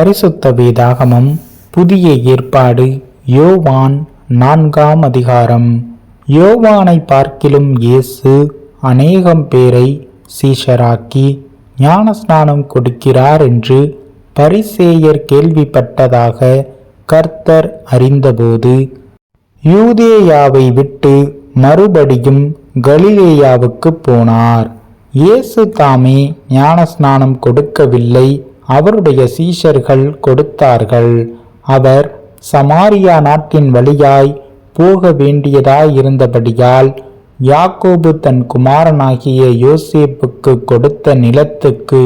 பரிசுத்த வேதாகமம் புதிய ஏற்பாடு யோவான் 4ஆம் அதிகாரம். யோவானை பார்க்கிலும் இயேசு அநேகம் பேரை சீஷராக்கி ஞானஸ்நானம் கொடுக்கிறார் என்று பரிசேயர் கேள்விப்பட்டதாக கர்த்தர் அறிந்தபோது யூதேயாவை விட்டு மறுபடியும் கலிலேயாவுக்கு போனார். இயேசு தாமே ஞானஸ்நானம் கொடுக்கவில்லை, அவருடைய சீஷர்கள் கொடுத்தார்கள். அவர் சமாரியா நாட்டின் வழியாய் போக வேண்டியதாயிருந்தபடியால் யாக்கோபு தன் குமாரனாகிய யோசேப்புக்கு கொடுத்த நிலத்துக்கு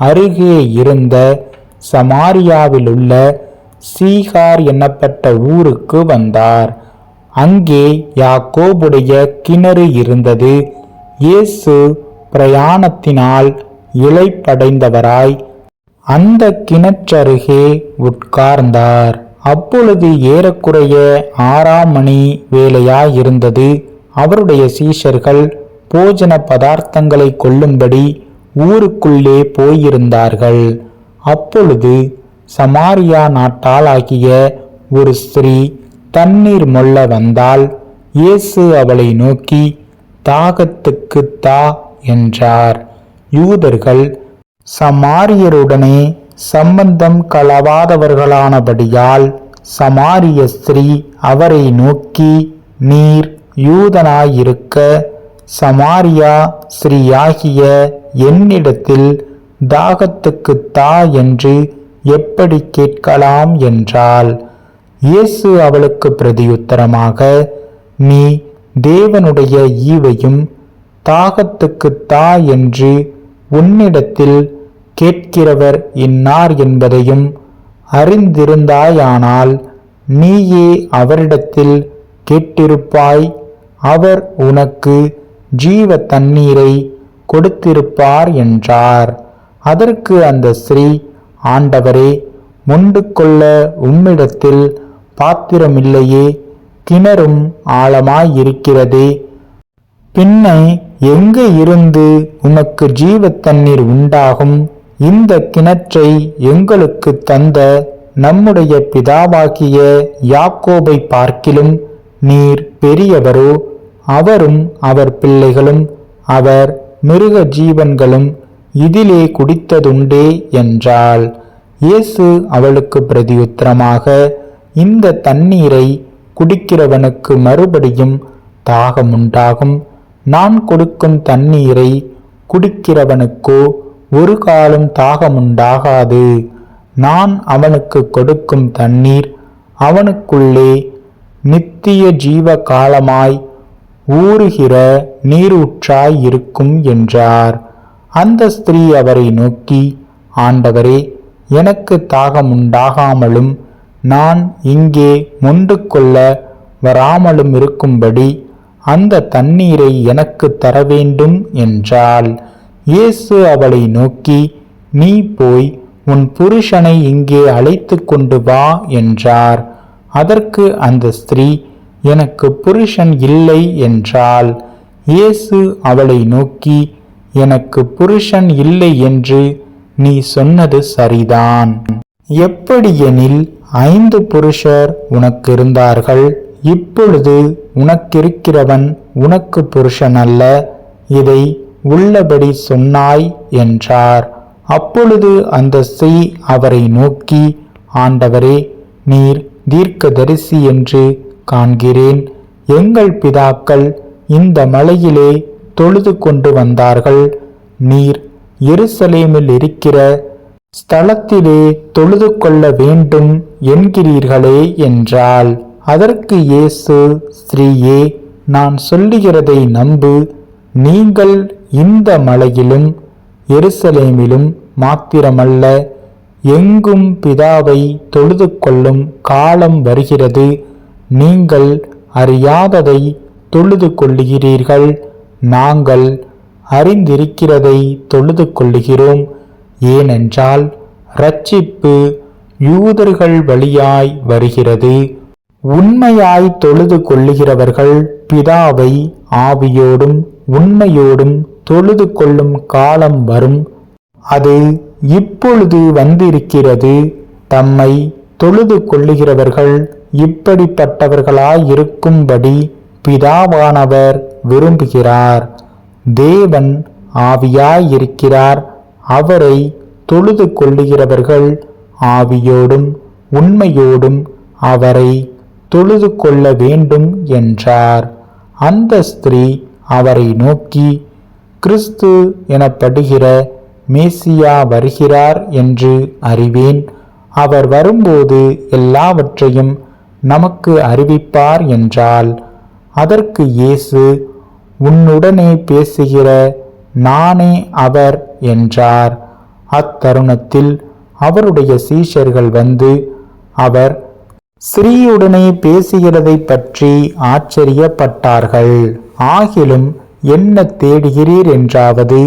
அருகே இருந்த சமாரியாவிலுள்ள சீகார் என்னப்பட்ட ஊருக்கு வந்தார். அங்கே யாக்கோபுடைய கிணறு இருந்தது. இயேசு பிரயாணத்தினால் இளைப்படைந்தவராய் அந்த கிணற்றருகே உட்கார்ந்தார். அப்பொழுது ஏறக்குறைய 6ஆம் மணி வேளையாயிருந்தது. அவருடைய சீஷர்கள் போஜன பதார்த்தங்களை கொள்ளும்படி ஊருக்குள்ளே போயிருந்தார்கள். அப்பொழுது சமாரியா நாட்டாளாகிய ஒரு ஸ்திரீ தண்ணீர் மொள்ள வந்தாள். இயேசு அவளை நோக்கி, தாகத்துக்கு தா என்றார். யூதர்கள் சமாரியருடனே சம்பந்தம் கலவாதவர்களானபடியால் சமாரிய ஸ்திரீ அவரை நோக்கி, நீர் யூதனாயிருக்க சமாரியா ஸ்திரீயாகிய என்னிடத்தில் தாகத்துக்கு தா என்று எப்படி கேட்கலாம் என்றாள். இயேசு அவளுக்கு பிரதியுத்தரமாக, நீ தேவனுடைய ஈவையும் தாகத்துக்கு தா என்று உன்னிடத்தில் கேட்கிறவர் இன்னார் என்பதையும் அறிந்திருந்தாயானால் நீயே அவரிடத்தில் கேட்டிருப்பாய், அவர் உனக்கு ஜீவ தண்ணீரை கொடுத்திருப்பார் என்றார். அதற்கு அந்த ஸ்திரீ, ஆண்டவரே, மொண்டு கொள்ள உம்மிடத்தில் பாத்திரமில்லையே, கிணறும் ஆழமாயிருக்கிறதே, பின்னை எங்கு இருந்து உமக்கு ஜீவ தண்ணீர் உண்டாகும்? இந்த கிணற்றை எங்களுக்கு தந்த நம்முடைய பிதாவாகிய யாக்கோபை பார்க்கிலும் நீர் பெரியவரோ? அவரும் அவர் பிள்ளைகளும் அவர் மிருக ஜீவன்களும் இதிலே குடித்ததுண்டே என்றாள். இயேசு அவளுக்கு பிரதியுத்தரமாக, இந்த தண்ணீரை குடிக்கிறவனுக்கு மறுபடியும் தாகமுண்டாகும். நான் கொடுக்கும் தண்ணீரை குடிக்கிறவனுக்கோ ஒரு காலம் தாகமுண்டாகாது. நான் அவனுக்கு கொடுக்கும் தண்ணீர் அவனுக்குள்ளே நித்திய ஜீவ காலமாய் ஊறுகிற நீரூற்றாய் இருக்கும் என்றார். அந்த ஸ்திரீ அவரை நோக்கி, ஆண்டவரே, எனக்கு தாகமுண்டாகாமலும் நான் இங்கே மொண்டு கொள்ள வராமலும் இருக்கும்படி அந்த தண்ணீரை எனக்கு தர வேண்டும் என்றாள். இயேசு அவளை நோக்கி, நீ போய் உன் புருஷனை இங்கே அழைத்து கொண்டு வா என்றார். அதற்கு அந்த ஸ்திரீ, எனக்கு புருஷன் இல்லை என்றாள். இயேசு அவளை நோக்கி, எனக்கு புருஷன் இல்லை என்று நீ சொன்னது சரிதான். எப்படியெனில் 5 புருஷர் உனக்கு இருந்தார்கள், இப்பொழுது உனக்கிருக்கிறவன் உனக்கு புருஷன் அல்ல, இதை உள்ளபடி சொன்னாய் என்றார். அப்பொழுது அந்த ஸ்திரீ அவரை நோக்கி, ஆண்டவரே, நீர் தீர்க்கதரிசி என்று காண்கிறேன். எங்கள் பிதாக்கள் இந்த மலையிலே தொழுது கொண்டு வந்தார்கள், நீர் எருசலேமில் இருக்கிற ஸ்தலத்திலே தொழுது கொள்ள வேண்டும் என்கிறீர்களே என்றாள். அதற்கு இயேசு, ஸ்திரீயே, நான் சொல்லுகிறதை நம்பு. நீங்கள் இந்த மலையிலும் எருசலேமிலும் மாத்திரமல்ல, எங்கும் பிதாவை தொழுது கொள்ளும் காலம் வருகிறது. நீங்கள் அறியாததை தொழுது கொள்ளுகிறீர்கள், நாங்கள் அறிந்திருக்கிறதை தொழுது கொள்ளுகிறோம். ஏனென்றால் இரட்சிப்பு யூதர்கள் வழியாய் வருகிறது. உண்மையாய் தொழுது கொள்ளுகிறவர்கள் பிதாவை ஆவியோடும் உண்மையோடும் தொழுது கொள்ளும் காலம் வரும், அது இப்பொழுது வந்திருக்கிறது. தம்மை தொழுது கொள்ளுகிறவர்கள் இப்படிப்பட்டவர்களாயிருக்கும்படி பிதாவானவர் விரும்புகிறார். தேவன் ஆவியாயிருக்கிறார். அவரை தொழுது கொள்ளுகிறவர்கள் ஆவியோடும் உண்மையோடும் அவரை தொழுது கொள்ள வேண்டும் என்றார். அந்த ஸ்திரீ அவரை நோக்கி, கிறிஸ்து எனப்படுகிற மேசியா வருகிறார் என்று அறிவேன். அவர் வரும்போது எல்லாவற்றையும் நமக்கு அறிவிப்பார் என்றாள். அதற்கு இயேசு, உன்னுடனே பேசுகிற நானே அவர் என்றார். அத்தருணத்தில் அவருடைய சீஷர்கள் வந்து அவர் ஸ்திரீயுடனே பேசுகிறதை பற்றி ஆச்சரியப்பட்டார்கள். ஆகிலும் என்ன தேடுகிறீர் என்றாவது,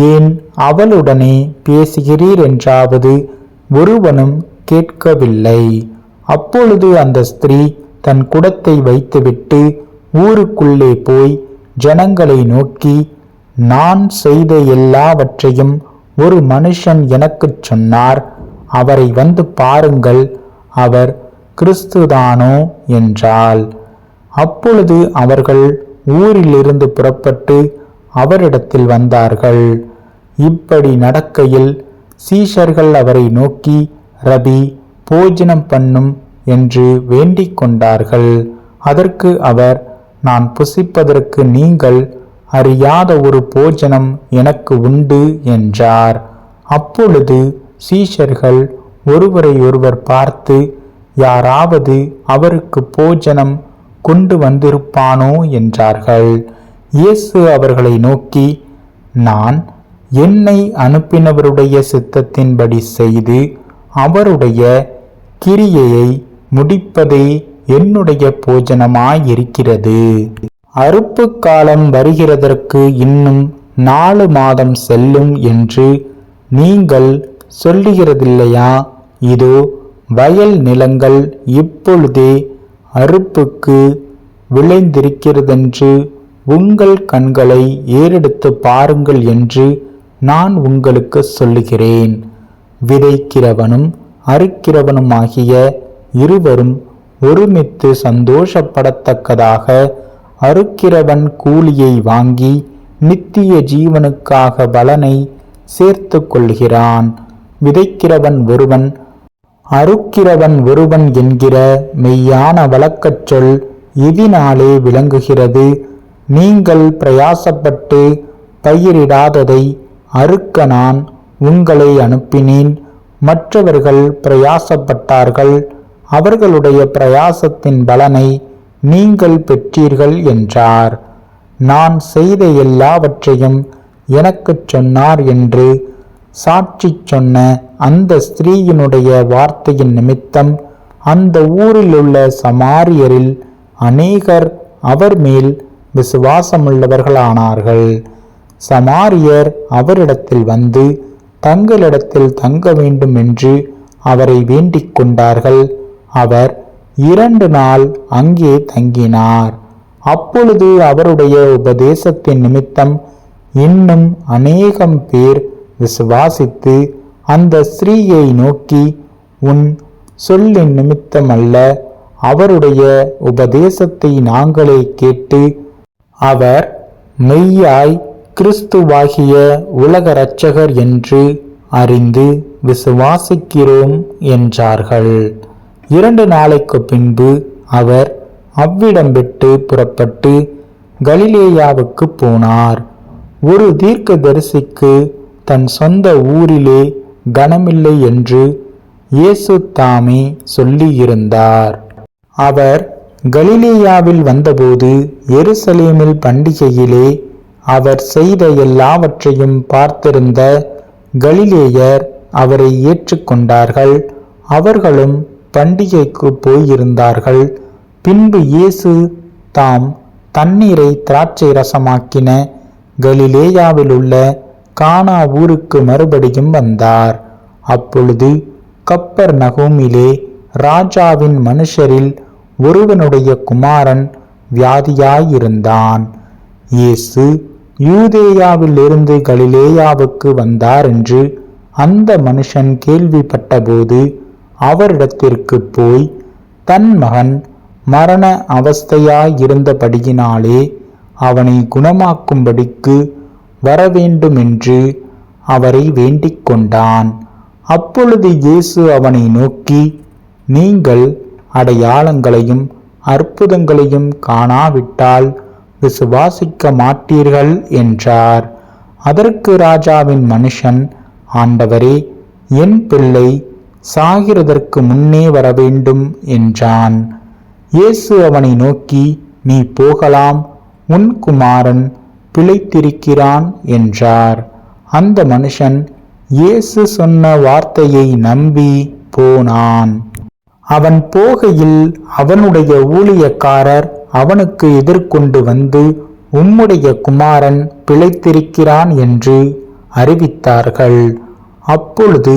ஏன் அவளுடனே பேசுகிறீர் என்றாவது ஒருவனும் கேட்கவில்லை. அப்பொழுது அந்த ஸ்திரீ தன் குடத்தை வைத்துவிட்டு ஊருக்குள்ளே போய் ஜனங்களை நோக்கி, நான் செய்த எல்லாவற்றையும் ஒரு மனுஷன் எனக்குச் சொன்னார். அவரை வந்து பாருங்கள், அவர் கிறிஸ்துதானோ என்றாள். அப்பொழுது அவர்கள் ஊரிலிருந்து புறப்பட்டு அவரிடத்தில் வந்தார்கள். இப்படி நடக்கையில் சீஷர்கள் அவரை நோக்கி, ரபி, போஜனம் பண்ணும் என்று வேண்டிக் கொண்டார்கள். அதற்கு அவர், நான் புசிப்பதற்கு நீங்கள் அறியாத ஒரு போஜனம் எனக்கு உண்டு என்றார். அப்பொழுது சீஷர்கள் ஒருவரை ஒருவர் பார்த்து, யாராவது அவருக்கு போஜனம் கொண்டு வந்திருப்பானோ என்றார்கள். இயேசு அவர்களை நோக்கி, நான் என்னை அனுப்பினவருடைய சித்தத்தின்படி செய்து அவருடைய கிரியையை முடிப்பதே என்னுடைய போஜனமாயிருக்கிறது. அறுப்பு காலம் வருகிறதற்கு இன்னும் 4 மாதம் செல்லும் என்று நீங்கள் சொல்லுகிறதில்லையா? இதோ வயல் நிலங்கள் இப்பொழுதே அறுப்புக்கு விளைந்திருக்கிறதென்று உங்கள் கண்களை ஏறெடுத்து பாருங்கள் என்று நான் உங்களுக்கு சொல்லுகிறேன். விதைக்கிறவனும் அறுக்கிறவனுமாகிய இருவரும் ஒருமித்து சந்தோஷப்படத்தக்கதாக அறுக்கிறவன் கூலியை வாங்கி நித்திய ஜீவனுக்காக பலனை சேர்த்து கொள்கிறான். விதைக்கிறவன் ஒருவன், அறுக்கிறவன் ஒருவன் என்கிற மெய்யான வழக்கச் சொல் இதனாலே விளங்குகிறது. நீங்கள் பிரயாசப்பட்டு பயிரிடாததை அறுக்க நான் உங்களை அனுப்பினேன். மற்றவர்கள் பிரயாசப்பட்டார்கள், அவர்களுடைய பிரயாசத்தின் பலனை நீங்கள் பெற்றீர்கள் என்றார். நான் செய்த எல்லாவற்றையும் எனக்குச் சொன்னார் என்று சாட்சி சொன்ன அந்த ஸ்திரீயினுடைய வார்த்தையின் நிமித்தம் அந்த ஊரிலுள்ள சமாரியரில் அநேகர் அவர் மேல் விசுவாசமுள்ளவர்களானார்கள். சமாரியர் அவரிடத்தில் வந்து தங்களிடத்தில் தங்க வேண்டும் என்று அவரை வேண்டிக் கொண்டார்கள். அவர் 2 நாள் அங்கே தங்கினார். அப்பொழுது அவருடைய உபதேசத்தின் நிமித்தம் இன்னும் அநேகம் பேர் விசுவாசித்து அந்த ஸ்திரீயை நோக்கி, உன் சொல்லின் நிமித்தம் அல்ல, அவருடைய உபதேசத்தை நாங்களே கேட்டு அவர் மெய்யாய் கிறிஸ்துவாகிய உலக இரட்சகர் என்று அறிந்து விசுவாசிக்கிறோம் என்றார்கள். 2 நாளைக்கு பின்பு அவர் அவ்விடம் விட்டு புறப்பட்டு கலிலேயாவுக்கு போனார். ஒரு தீர்க்கதரிசிக்கு தன் சொந்த ஊரிலே கனமில்லை என்று இயேசு தாமே சொல்லியிருந்தார். அவர் கலிலேயாவில் வந்தபோது எருசலேமில் பண்டிகையிலே அவர் செய்த எல்லாவற்றையும் பார்த்திருந்த கலிலேயர் அவரை ஏற்றுக்கொண்டார்கள். அவர்களும் பண்டிகைக்கு போயிருந்தார்கள். பின்பு இயேசு தாம் தண்ணீரை திராட்சை ரசமாக்கின கலிலேயாவில் உள்ள கானா ஊருக்கு மறுபடியும் வந்தார். அப்பொழுது கப்பர்நகூமிலே ராஜாவின் மனுஷரில் ஒருவனுடைய குமாரன் வியாதியாயிருந்தான். இயேசு யூதேயாவில் இருந்து கலிலேயாவுக்கு வந்தார் என்று அந்த மனுஷன் கேள்விப்பட்டபோது அவரிடத்திற்கு போய் தன் மகன் மரண அவஸ்தையாயிருந்தபடியினாலே அவனை குணமாக்கும்படிக்கு வரவேண்டுமென்று அவரை வேண்டிக் கொண்டான். அப்பொழுது இயேசு அவனை நோக்கி, நீங்கள் அடையாளங்களையும் அற்புதங்களையும் காணாவிட்டால் விசுவாசிக்க மாட்டீர்கள் என்றார். அதற்கு ராஜாவின் மனுஷன், ஆண்டவரே, என் பிள்ளை சாகிறதற்கு முன்னே வரவேண்டும் என்றான். இயேசு அவனை நோக்கி, நீ போகலாம், உன் குமாரன் பிழைத்திருக்கிறான் என்றார். அந்த மனுஷன் இயேசு சொன்ன வார்த்தையை நம்பி போனான். அவன் போகையில் அவனுடைய ஊழியக்காரர் அவனுக்கு எதிர்கொண்டு வந்து, உம்முடைய குமாரன் பிழைத்திருக்கிறான் என்று அறிவித்தார்கள். அப்பொழுது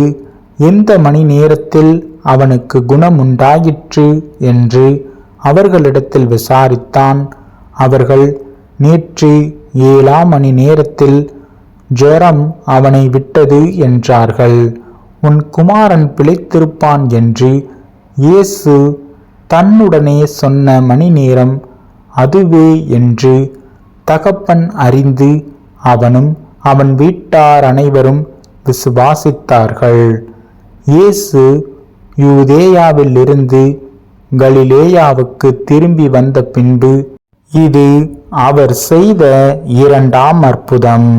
எந்த மணி நேரத்தில் அவனுக்கு குணமுண்டாயிற்று என்று அவர்களிடத்தில் விசாரித்தான். அவர்கள், நேற்று 7ஆம் மணி நேரத்தில் ஜுரம் அவனை விட்டது என்றார்கள். உன் குமாரன் பிழைத்திருப்பான் என்று இயேசு தன்னுடனே சொன்ன மணி நேரம் அதுவே என்று தகப்பன் அறிந்து அவனும் அவன் வீட்டார் அனைவரும் விசுவாசித்தார்கள். இயேசு யூதேயாவில் இருந்து கலிலேயாவுக்கு திரும்பி வந்த பின்பு இது அவர் செய்த 2ஆம் அற்புதம்.